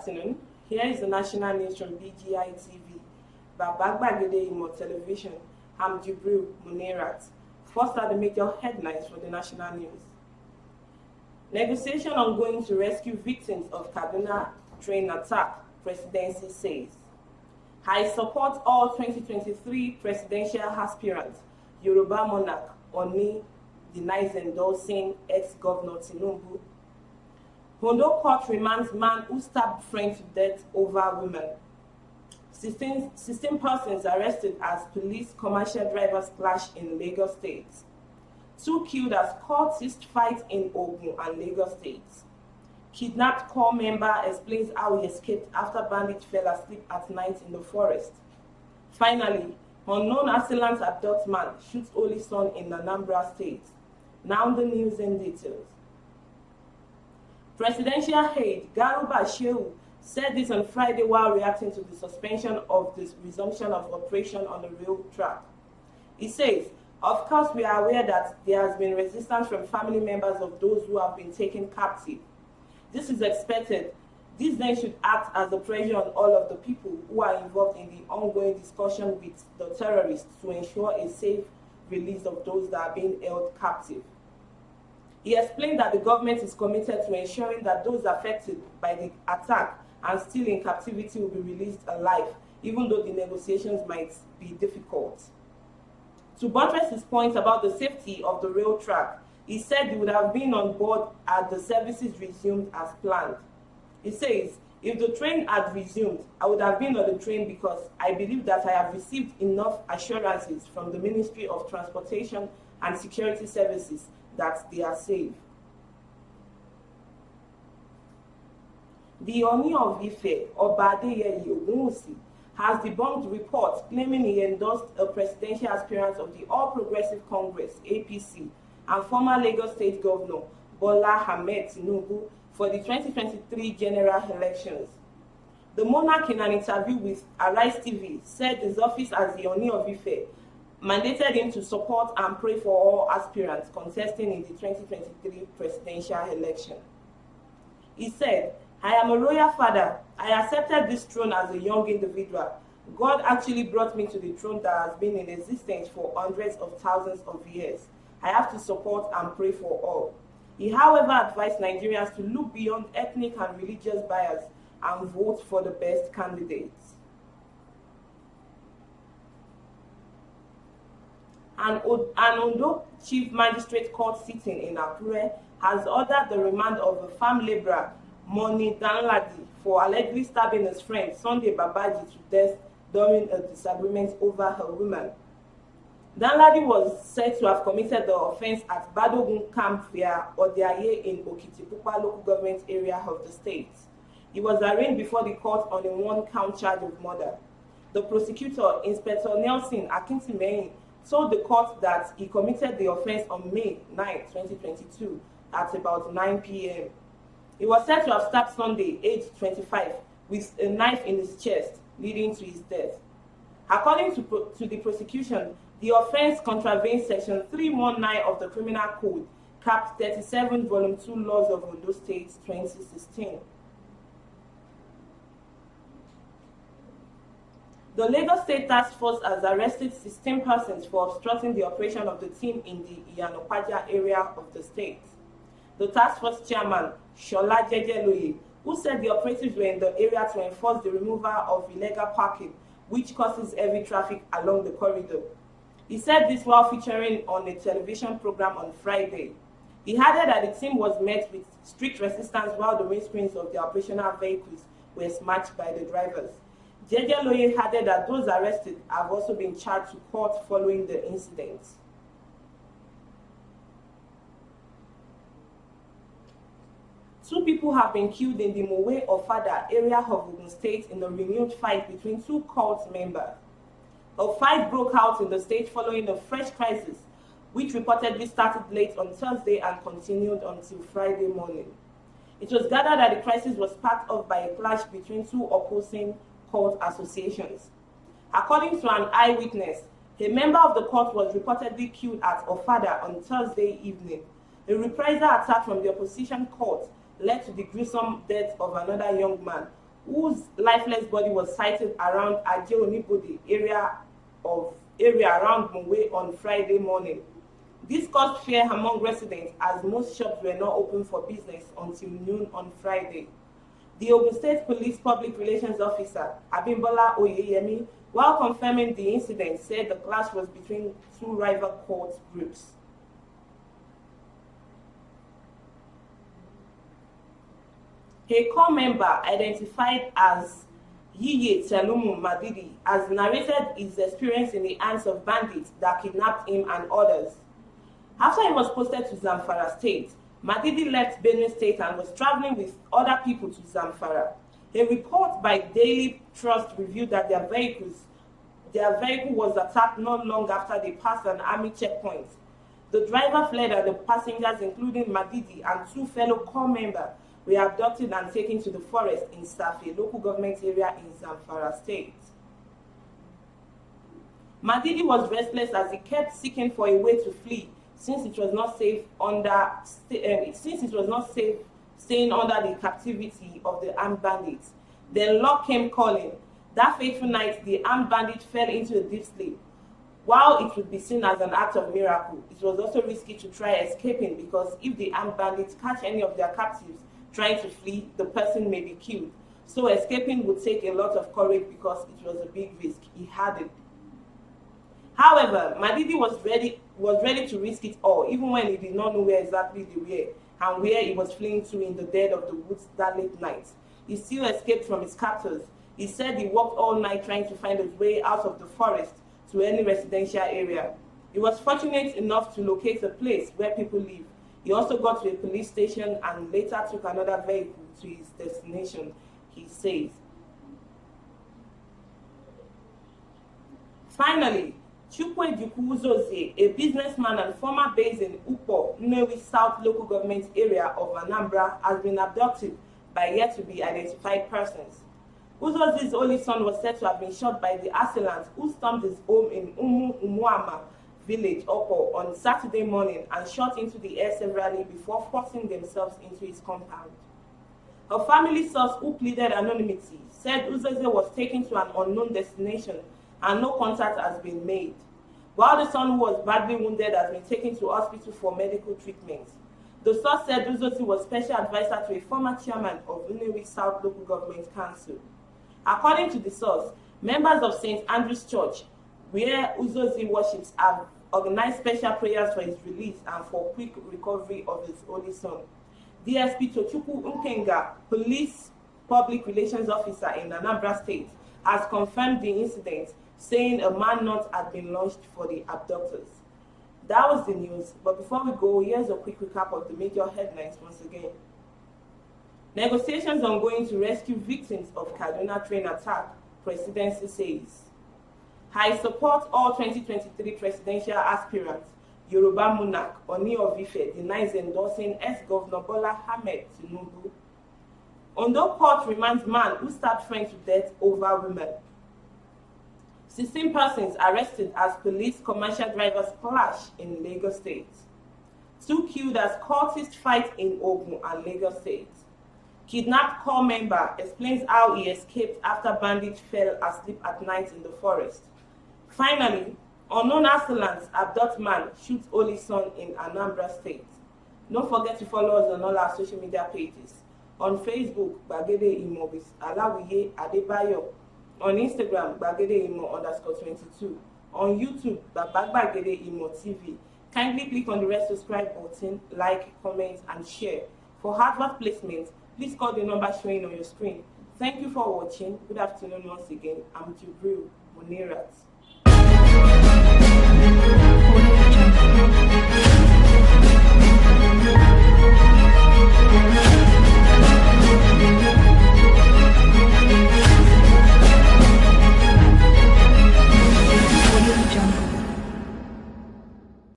afternoon. Here is the national news from BGI TV. Babagbagede Imo Television. I'm Jibril Munirat. First are the major headlines for the national news. Negotiation ongoing to rescue victims of Kaduna train attack, presidency says. I support all 2023 presidential aspirants. Yoruba monarch Oni denies endorsing ex-governor Tinubu. Ondo court remands man who stabbed friend to death over Wøman. 16 persons arrested as police commercial drivers clash in Lagos State. 2 killed as cultists fight in Ondo and Lagos State. Kidnapped corps member explains how he escaped after bandits fell asleep at night in the forest. Finally, unknown assailant abducts man, shoots only son in Anambra State. Now the news in details. Presidential aide Garuba Shehu said this on Friday while reacting to the suspension of the resumption of operation on the rail track. He says, "Of course, we are aware that there has been resistance from family members of those who have been taken captive. This is expected. This then should act as a pressure on all of the people who are involved in the ongoing discussion with the terrorists to ensure a safe release of those that are being held captive." He explained that the government is committed to ensuring that those affected by the attack and still in captivity will be released alive, even though the negotiations might be difficult. To buttress his point about the safety of the rail track, he said he would have been on board as the services resumed as planned. He says, "If the train had resumed, I would have been on the train because I believe that I have received enough assurances from the Ministry of Transportation and Security Services that they are safe." The Oni of Ife, Oba Adeyeye Ogunwusi, has debunked reports claiming he endorsed a presidential aspirant of the All Progressive Congress, APC, and former Lagos State Governor Bola Ahmed Tinubu for the 2023 general elections. The monarch, in an interview with Arise TV, said his office as the Oni of Ife mandated him to support and pray for all aspirants contesting in the 2023 presidential election. He said, "I am a royal father. I accepted this throne as a young individual. God actually brought me to the throne that has been in existence for hundreds of thousands of years. I have to support and pray for all." He, however, advised Nigerians to look beyond ethnic and religious bias and vote for the best candidates. An Ondo Chief Magistrate Court sitting in Akure has ordered the remand of a farm labourer, Moni Danladi, for allegedly stabbing his friend Sunday Babaji to death during a disagreement over her woman. Danladi was said to have committed the offense at Badogun Camp via Odiaye in Okitipupa local government area of the state. He was arraigned before the court on a 1-count charge of murder. The prosecutor, Inspector Nelson Akintimehin, told the court that he committed the offense on May 9, 2022 at about 9 p.m. He was said to have stabbed Sunday, aged 25, with a knife in his chest, leading to his death. According to the prosecution, the offense contravenes Section 319 of the Criminal Code, Cap 37, Volume 2, Laws of Ondo State, 2016. The Lagos State Task Force has arrested 16 persons for obstructing the operation of the team in the Iyanopaja area of the state. The task force chairman, Shola Jejeloye, who said the operatives were in the area to enforce the removal of illegal parking, which causes heavy traffic along the corridor. He said this while featuring on a television program on Friday. He added that the team was met with strict resistance while the windscreens of the operational vehicles were smashed by the drivers. Jejeloye added that those arrested have also been charged to court following the incident. Two people have been killed in the Mowe Ofada area of Ogun State in a renewed fight between 2 cult members. A fight broke out in the state following a fresh crisis, which reportedly started late on Thursday and continued until Friday morning. It was gathered that the crisis was sparked off by a clash between 2 opposing cult associations. According to an eyewitness, a member of the cult was reportedly killed at Ofada on Thursday evening. A reprisal attack from the opposition cult led to the gruesome death of another young man whose lifeless body was sighted around Aje Onibode area around Mongwe on Friday morning. This caused fear among residents as most shops were not open for business until noon on Friday. The Ogun State Police Public Relations Officer, Abimbola Oyeyemi, while confirming the incident, said the clash was between two rival court groups. A core member identified as Yiye Telumu Madidi has narrated his experience in the hands of bandits that kidnapped him and others. After he was posted to Zamfara State, Madidi left Benue State and was traveling with other people to Zamfara. A report by Daily Trust revealed that their vehicle was attacked not long after they passed an army checkpoint. The driver fled and the passengers, including Madidi and two fellow core members, were abducted and taken to the forest in Safi, local government area in Zamfara State. Madidi was restless as he kept seeking for a way to flee since it was not safe staying under the captivity of the armed bandits. Then luck came calling. That fateful night, the armed bandit fell into a deep sleep. While it would be seen as an act of miracle, it was also risky to try escaping because if the armed bandits catch any of their captives trying to flee, the person may be killed. So escaping would take a lot of courage because it was a big risk, he added. However, Madidi was ready to risk it all, even when he did not know where exactly they were and where he was fleeing to in the dead of the woods that late night. He still escaped from his captors. He said he walked all night trying to find his way out of the forest to any residential area. He was fortunate enough to locate a place where people live. He also got to a police station and later took another vehicle to his destination, he says. Finally, Chukwueduku Uzozie, a businessman and former base in Upo, Nnewi South local government area of Anambra, has been abducted by yet-to-be-identified persons. Uzozie's only son was said to have been shot by the assailants who stormed his home in Umuama village, Opo, on Saturday morning and shot into the air severally before forcing themselves into his compound. A family source who pleaded anonymity said Uzozie was taken to an unknown destination and no contact has been made, while the son, who was badly wounded, has been taken to hospital for medical treatment. The source said Uzozie was special advisor to a former chairman of Nnewi South Local Government Council. According to the source, members of St. Andrew's Church, where Uzozie worships, have organized special prayers for his release and for quick recovery of his only son. DSP Tochukwu Nkenga, Police Public Relations Officer in Anambra State, has confirmed the incident, saying a manhunt had been launched for the abductors. That was the news, but before we go, here's a quick recap of the major headlines once again. Negotiations ongoing to rescue victims of Kaduna train attack, Presidency says. I support all 2023 presidential aspirants. Yoruba monarch Oni of Ife denies endorsing ex-Governor Bola Ahmed Tinubu. Ondo court remands man who stabbed friend to death over Wøman. 16 persons arrested as police commercial drivers clash in Lagos State. 2 killed as cultists fight in Ogun and Lagos State. Kidnapped corps member explains how he escaped after bandits fell asleep at night in the forest. Finally, unknown assailants abduct man, shoots only son in Anambra State. Don't forget to follow us on all our social media pages. On Facebook, Gbagede Imo with Alawiye Adebayo. On Instagram, Gbagede Imo _22. On YouTube, Gbagede Imo TV. Kindly click on the red subscribe button, like, comment, and share. For advert placement, please call the number showing on your screen. Thank you for watching. Good afternoon once again. I'm Jibril Munirat.